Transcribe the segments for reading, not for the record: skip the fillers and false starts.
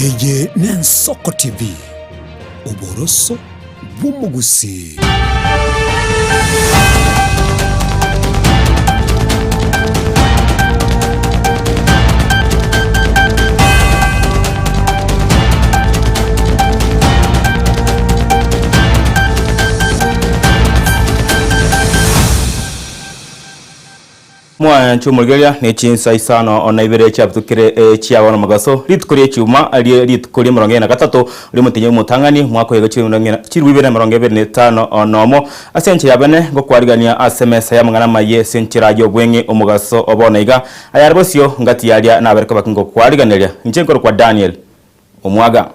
Eye Nensoko TV, Oboroso Bumugusi. Mwa nchumugelia ni chinsa isano ona ibere chabutukire chiabona magaso litukuriye cyuma ali litukuriye 43 uri mutinye mutangani mwako yego chirwibere 25 onomo asenche yabane ngo kwarigania SMS ya mangana maye senchiraje obwenye omugaso obonaiga ayarbosyo ngati yalia nabereka bakingo kwariganelya nchenkoro kwa Daniel Omwaga.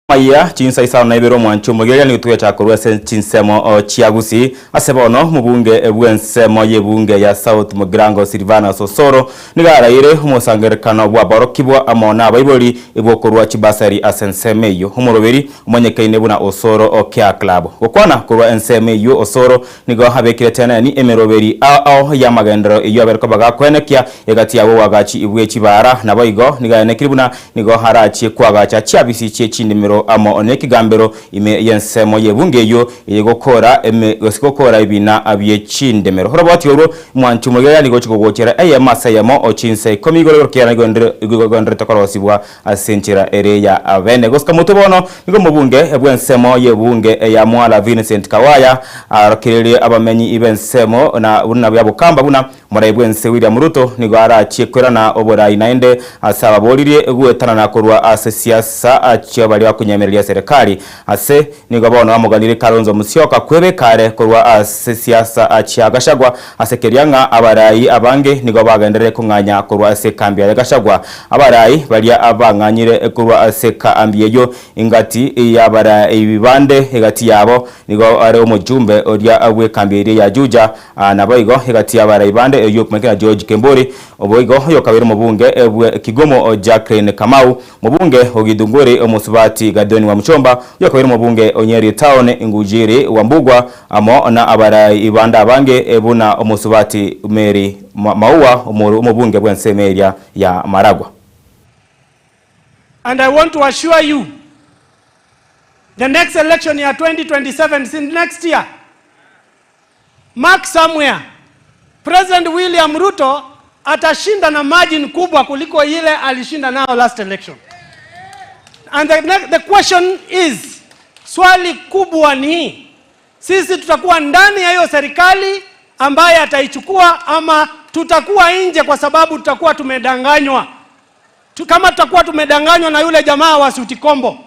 Maya chinsa isa na ibero mwancho mogera ni tuya chakorwa chinsemo chiagusi asebono mubunge bwensemo yebunge ya South Mugrango Silvana Sosoro nigara ire umusangerekano bwa barokibwa amona abayiboli ibokorwa chibasari asensemeyo humoroberi umonyekaine buna Osoro okya club gokwana korwa ensemeyo Osoro nigo habekire tena ni emeroberi ao ya magendero iyo aberko baga kwenekia yagati yabo wagachi ibwe chibara naboigo nigane kiribuna nigo harachi kwagacha chiabisi chindimiro amo oneki gambero ime yensemo yebunge yo yegokora gosikokora ibina abyechindemero horobati yoro mwanchu mogera ni gochigogokera masayamo ochinse komigoro kera gondre tokorosibwa asenchira area avene goska mutobono nigo mubunge ebwensemo yebunge ya Mwala Vincent Kawaya arokirire abamenyi ibensemo na buna byabukamba buna murayibwense William Ruto nigo arachikwera na obora inaende asaba boliriye guetana na korwa asesiasa achobali wakunyemerera serikali ase nigo bono bamuganire Kalonzo Musyoka kwebe kare korwa asesiasa achiagashagwa asekerianga abarayi abange nigo bagendere kunganya korwa asekambi ya Gashagwa abarayi bali abanganyire korwa aseka ambiyeyo ingati yabara ibibande hagati yabo nigo ari umujumbe orya abwe kambi ya Juja naboigo hagati yabara ibande yo kumekera George Kembori oboigo yo kabiri mubunge Kigomo Jacqueline Kamau mubunge ogidungore omusubati Gadoni wa Mchomba yo kabiri mubunge Onyeri Town Ingujiri wa Mbugwa amo na abara ibanda abange ebuna omusubati Mary Maua umubunge bwensemeria ya Maragwa. And I want to assure you, the next election year 2027 is next year. Mark somewhere, President William Ruto atashinda na margin kubwa kuliko ile alishinda nao last election. And the question is, swali kubwa ni, sisi tutakuwa ndani ya hiyo serikali ambaye ataichukua ama tutakuwa nje kwa sababu tutakuwa tumedanganywa. Kama tutakuwa tumedanganywa na yule jamaa wa Suti Kombo.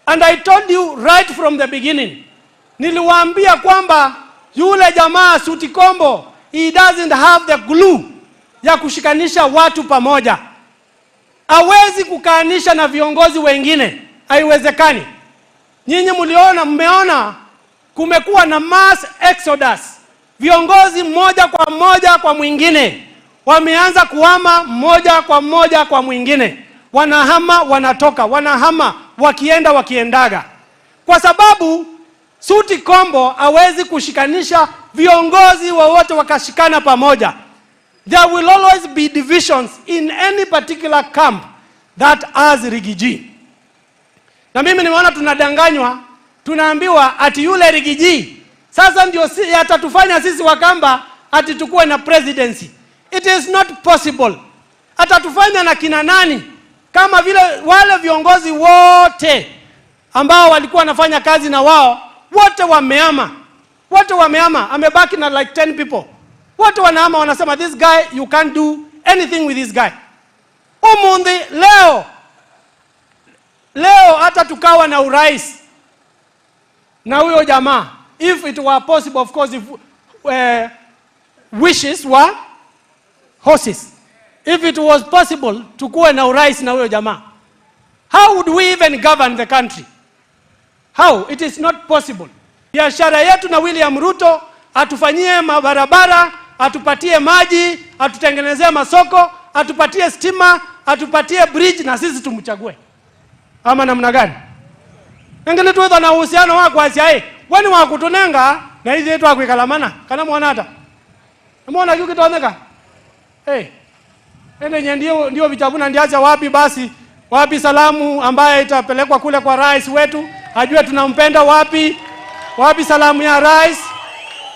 And I told you right from the beginning, niliwaambia kwamba yule jamaa Suti Kombo, he doesn't have the glue ya kushikanisha watu pamoja. Hawezi kukaanisha na viongozi wengine, haiwezekani. Nyinyi mmeona kumekuwa na mass exodus. Viongozi mmoja kwa mwingine wameanza kuhama mmoja kwa mwingine. Wanahama wanatoka, wanahama wakiendaga. Kwa sababu Suti Kombo hawezi kushikanisha viongozi wote wakashikana pamoja. There will always be divisions in any particular camp that has Rigiji. Na mimi nimeona tunadanganywa, tunaambiwa ati yule Rigiji sasa ndio atatufanya sisi Wakamba ati tukue na presidency. It is not possible. Atatufanya na kina nani? Kama vile wale viongozi wote ambao walikuwa wanafanya kazi na wao, wote wamehama. Amebaki na like 10 people. Wote wanahama, wanasema this guy, you can't do anything with this guy. Umundi leo hata tukawa na urais na huyo jamaa, if it were possible, of course, if wishes were horses. If it was possible tukuwe na urais na huyo jamaa, how would we even govern the country? How? It is not possible. Biashara yetu na William Ruto, atufanyie mabarabara, atupatie maji, atutengenezee masoko, atupatie stima, atupatie bridge na sisi tumchague. Ama namna gani? Ngeli tuweza na uhusiano wako asiae. Wani wakutunenga na hizi yetu wakuikalamana. Kana muona hata. Muona yuki tuoneka. Ende ndio vichabuna ndiacha wapi basi. Wapi salamu ambaye itapelekwa kule kwa rais wetu. Ajue tunampenda wapi. Wapi salamu ya rais.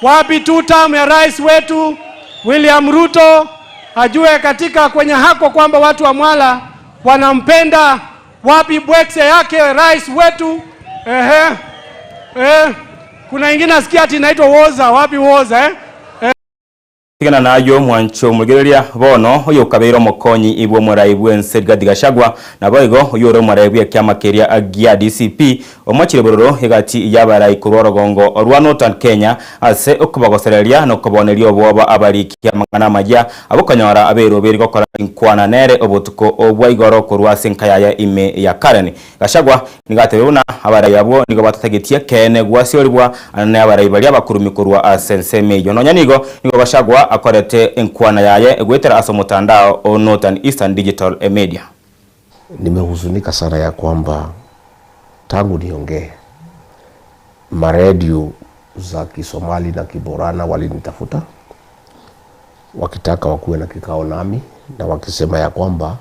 Wapi tutam ya rais wetu William Ruto. Ajue katika kwenye hako kwamba watu wa Mwala wanampenda. Wapi bwekse yake rais wetu. Kuna ingine nasikia ati inaitwa Woza. Wapi Woza Tigana nayo Mwancho Mugereria bono oyo kabero mokonyi ibwo muraibu ense Gachagua na boigo oyo muraibu ya kyama keria agia DCP omwachire bororo hegati yabarai kurorogongo orwa Northern Kenya ase okubagosereria no kuboneria obwoba abariki amangana maja abokanyora abero beri gokora inkwana nere obotuko obwaigoro kurwa sinkaya ime ya Karen Gachagua nigatebuna abarai abo nigo batatagetia kene gwasioribwa na abarai bali abakurumi kurwa asenseme yo nonyanigo nigo Gachagua akorete inkwana yaye egwetera aso mutandao o Northern Eastern Digital Media. Nimehuzunika sana ya kwamba tangu niongee maredio za Kisomali na Kiborana walinitafuta wakitaka wakuwe na kikao nami na wakisema ya kwamba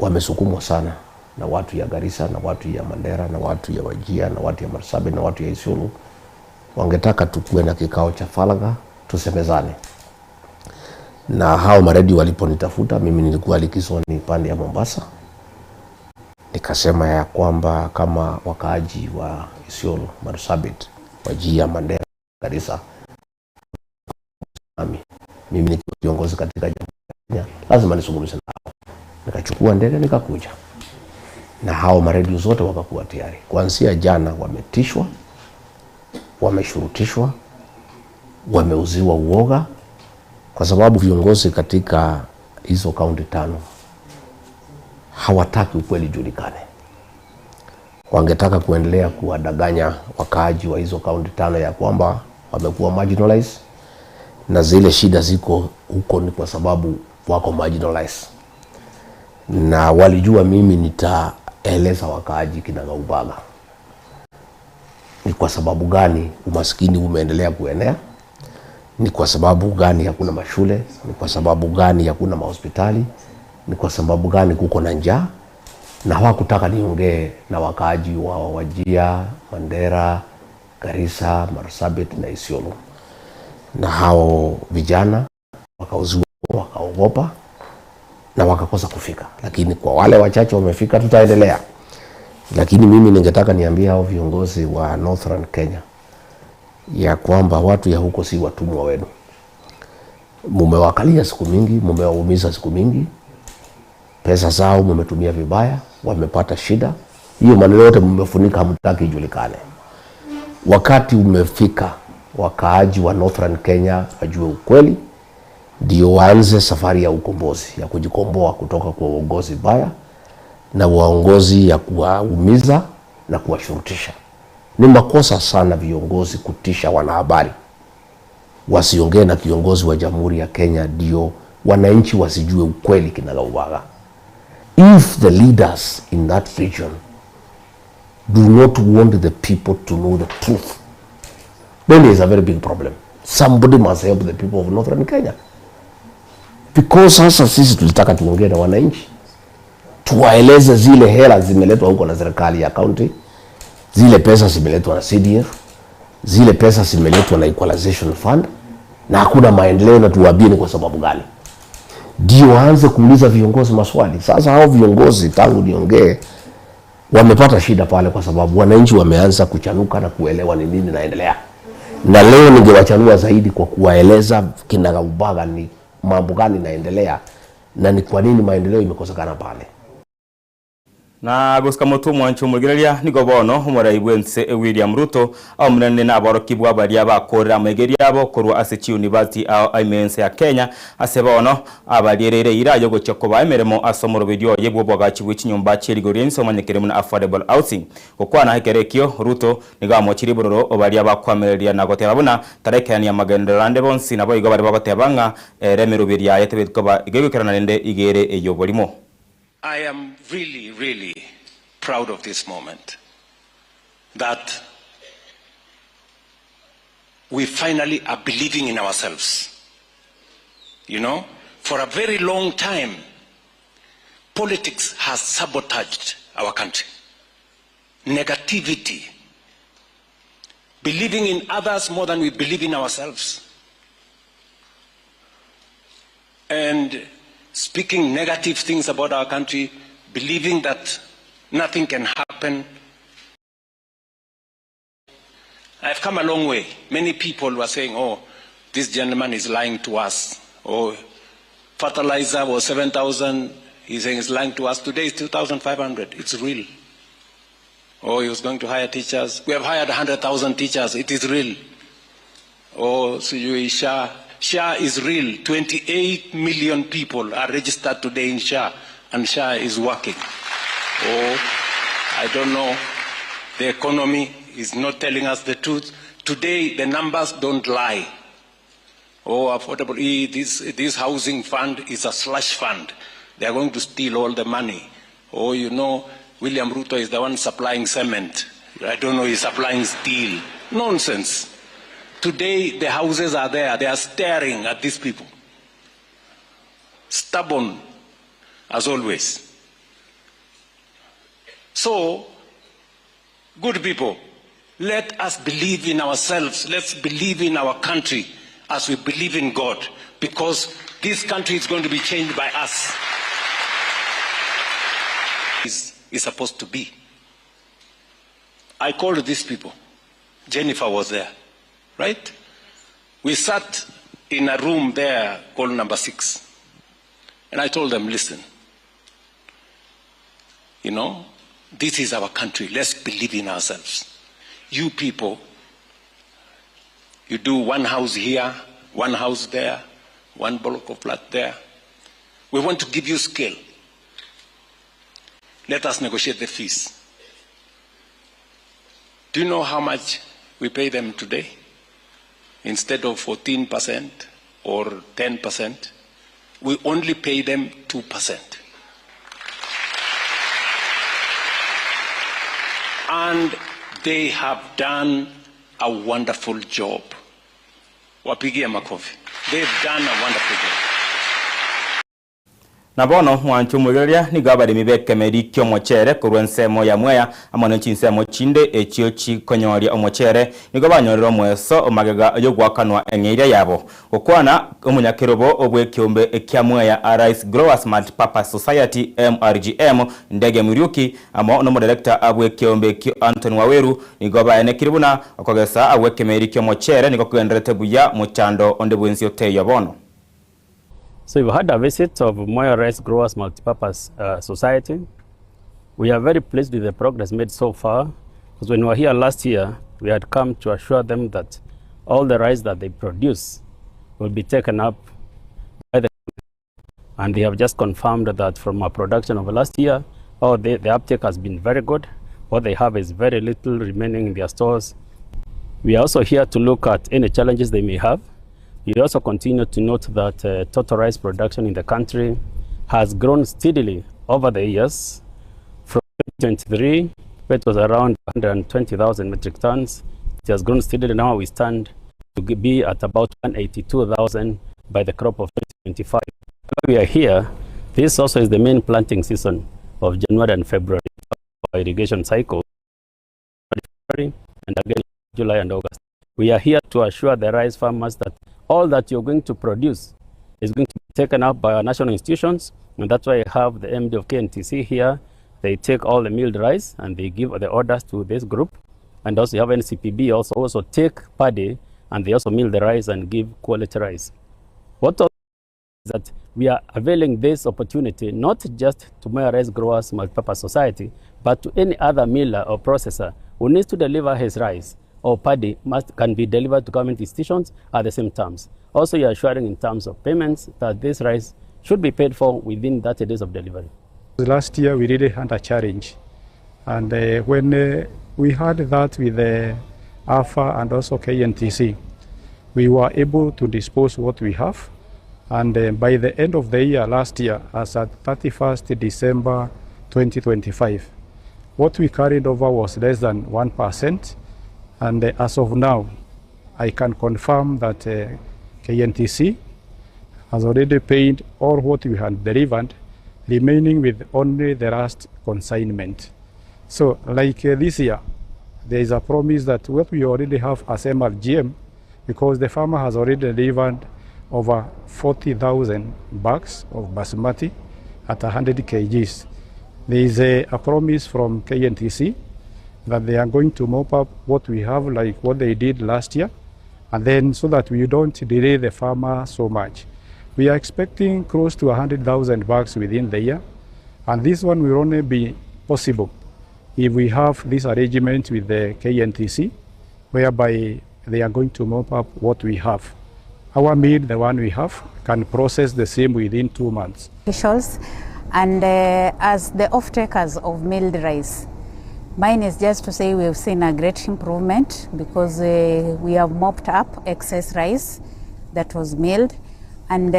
wamesukumwa sana na watu ya Garissa na watu ya Mandera na watu ya Wajir na watu ya Marsabit na watu ya Isiolo, wangetaka tukuwe na kikao cha faragha tusemezane. Na hao maredio waliponitafuta, mimi nilikuwa likizoni pande ya Mombasa, nikasema ya kwamba kama wakaaji wa Isiolo, Marsabit, Wajir, Mandera, Garissa, mimi ni kiongozi katika jamii, lazima nisungumze nao. Nikachukua ndege nikakuja, na hao maredio zote wakakuwa tayari. Kuanzia jana wametishwa, wameshurutishwa, wameuziwa uoga, kwa sababu viongozi katika hizo kaunti 5 hawataki ukweli julikane. Wangetaka kuendelea kuwadanganya wakaaji wa hizo kaunti 5 ya kwamba wamekuwa marginalized, na zile shida ziko huko ni kwa sababu wako marginalized. Na walijua mimi nitaeleza wakaaji kinagaubaga ni kwa sababu gani umaskini umeendelea kuenea, ni kwa sababu gani hakuna mashule, ni kwa sababu gani hakuna mahospitali, ni kwa sababu gani kuko na njaa. Na hawakutaka niongee na wakaaji wa Wajir, Mandera, Garissa, Marsabit na Isiolo. Na hao vijana wakauziwa, wakaogopa na wakakosa kufika. Lakini kwa wale wachache wamefika, tutaendelea. Lakini mimi ningetaka niambie hao viongozi wa Northern Kenya ya kwamba watu ya huko si watumwa wenu. Mumewakalia siku mingi, mumewaumiza siku mingi, pesa zao mumetumia vibaya, wamepata shida. Hiyo maneno yote mumefunika, hamtaki ijulikane. Wakati umefika wakaaji wa Northern Kenya wajue ukweli, ndio waanze safari ya ukombozi, ya kujikomboa kutoka kwa uongozi baya na uongozi ya kuwaumiza na kuwashurutisha. Ni makosa sana viongozi kutisha wanahabari. Wasiongee na kiongozi wa Jamhuri ya Kenya ndio wananchi wasijue ukweli kinagaubaga. If the leaders in that region do not want the people to know the truth, then there is a very big problem. Somebody must help the people of Northern Kenya. Because sasa sisi tulitaka tuongee na wananchi, tuwaeleze zile hela zimeletwa huko na serikali ya county, zile pesa zimeletwa na CDF, zile pesa zimeletwa na Equalization Fund, na hakuna maendeleo, na tuwaambie ni kwa sababu gani. Ndio waanze kuuliza viongozi maswali. Sasa hao viongozi tangu niongee wamepata shida pale, kwa sababu wananchi wameanza kuchanuka na kuelewa ni nini naendelea. Na leo ningewachanua zaidi kwa kuwaeleza kinagaubaga ni mambo gani naendelea na ni kwa nini maendeleo imekosekana pale. Na gusika mutu Mwancho Mugereria nigo bono umuraibu ense William Ruto au munene na abarokibwa baria bakorera amegeri abo korwa Asechi University au imense ya Kenya ase bono abarierere irayo gochokoba emeremo asomoro video yebwo bwagachi bw'ikinyumba cyerigori nsomanyekere mu affordable housing kokwana hekerekyo Ruto nigo amochiri bororo obaria bakwamereria na goteba buna tarekani ya magenderande bonsi nabo igo bari bagotebanga remero biria yetebetkoba igegekana nende igere eyoborimo. I am really proud of this moment. that we finally are believing in ourselves. You know, for a very long time, politics has sabotaged our country. Negativity, believing in others more than we believe in ourselves, and speaking negative things about our country, believing that nothing can happen. I've come a long way. Many people were saying, oh, this gentleman is lying to us. Oh, fertilizer was 7,000. He's saying he's lying to us. Today it's 2,500. It's real. Oh, he was going to hire teachers. We have hired 100,000 teachers. It is real. Oh, so SHA is real. 28 million people are registered today in SHA, and SHA is working. Oh, I don't know. The economy is not telling us the truth. Today, the numbers don't lie. Oh, affordable, this housing fund is a slush fund. They are going to steal all the money. Oh, you know, William Ruto is the one supplying cement. I don't know, he's supplying steel. Nonsense. Today, the houses are there. They are staring at these people. Stubborn, as always. So, good people, let us believe in ourselves. Let's believe in our country as we believe in God, because this country is going to be changed by us. Is supposed to be. I called these people. Jennifer was there, right? We sat in a room there called number 6. And I told them, listen, you know, this is our country. Let's believe in ourselves. You people, you do one house here, one house there, one block of flat there. We want to give you scale. Let us negotiate the fees. Do you know how much we pay them today? Instead of 14% or 10%, we only pay them 2%. And they have done a wonderful job. Wapigie makofi. They've done a wonderful job. Na bono mwanchumugeria ni gabari mibeke merikyo mochere kurwensemo ya mwea amano chinsemo chinde echiochi konyoria omochere ni gabanyorero mweso omagega yogwakanwa engeria yabo okwana omunyakirobo obwekyombe ekya mwea Rice Growers Multipurpose Society MRGM ndege Muriuki amo no director abwekyombe ki Anthony Waweru ni gabayene kiribuna okogesa abwekemerikyo mochere ni gokugenderete buya mochando onde bwensi oteyo bono. So we've had a visit of Moya Rice Growers Multipurpose Society. We are very pleased with the progress made so far, because when we were here last year, we had come to assure them that all the rice that they produce will be taken up by the company. And they have just confirmed that from our production of last year, the uptake has been very good. What they have is very little remaining in their stores. We are also here to look at any challenges they may have. We also continue to note that total rice production in the country has grown steadily over the years. From 2023, it was around 120,000 metric tons. It has grown steadily. Now we stand to be at about 182,000 by the crop of 2025. We are here. This also is the main planting season of January and February for irrigation cycle. And again, July and August. We are here to assure the rice farmers that all that you're going to produce is going to be taken up by our national institutions, and that's why I have the MD of KNTC here. They take all the milled rice and they give the orders to this group, and also you have NCPB also take paddy and they also mill the rice and give quality rice. What also is that we are availing this opportunity not just to Moya Rice Growers Multipurpose Society, but to any other miller or processor who needs to deliver his rice or paddy can be delivered to government institutions at the same terms. Also, you are assuring in terms of payments that this rice should be paid for within 30 days of delivery. Last year, we really had a challenge. And when we had that with AFA and also KNTC, we were able to dispose what we have. And by the end of the year, last year, as at 31st December 2025, what we carried over was less than 1%. And as of now, I can confirm that KNTC has already paid all what we had delivered, remaining with only the last consignment. So like this year, there is a promise that what we already have as MRGM, because the farmer has already delivered over 40,000 bags of basmati at 100 kgs. There is a promise from KNTC that they are going to mop up what we have, like what they did last year, and then so that we don't delay the farmer so much. We are expecting close to 100,000 bags within the year, and this one will only be possible if we have this arrangement with the KNTC, whereby they are going to mop up what we have. Our mill, the one we have, can process the same within 2 months. Officials and as the off-takers of milled rice, mine is just to say we've seen a great improvement because we have mopped up excess rice that was milled, and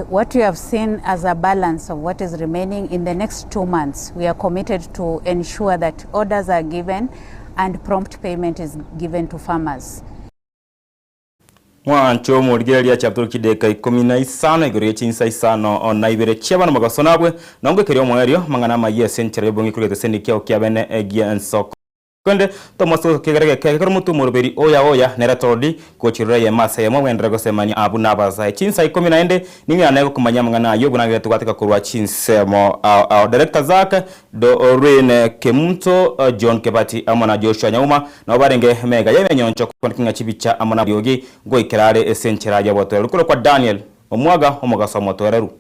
what we have seen as a balance of what is remaining in the next 2 months, we are committed to ensure that orders are given and prompt payment is given to farmers. Mwancho murigeria chapter kideka 15 iguru chinsa isano ona ibere chiaba no magasonabwe nongwe kerio mwerio mangana maye century bongi kurete sendikia okiabene egia ensoko kwende tomaso kegerege kekero mutu muruberi oya neratodi kochirura ye masa ye mwendera gosemanya abu nabaza chinsa 14 ningi anayo kumanya mangana yo bunagire tugatika kurwa chinsemo director zake do Orene Kemunto John Kebati amana Joshua Nyauma na barenge mega yemenyoncho konkinga chibicha amana byogi ngo ikirare esenchera ya botoro kulo kwa Daniel omwaga omugaso motoreru.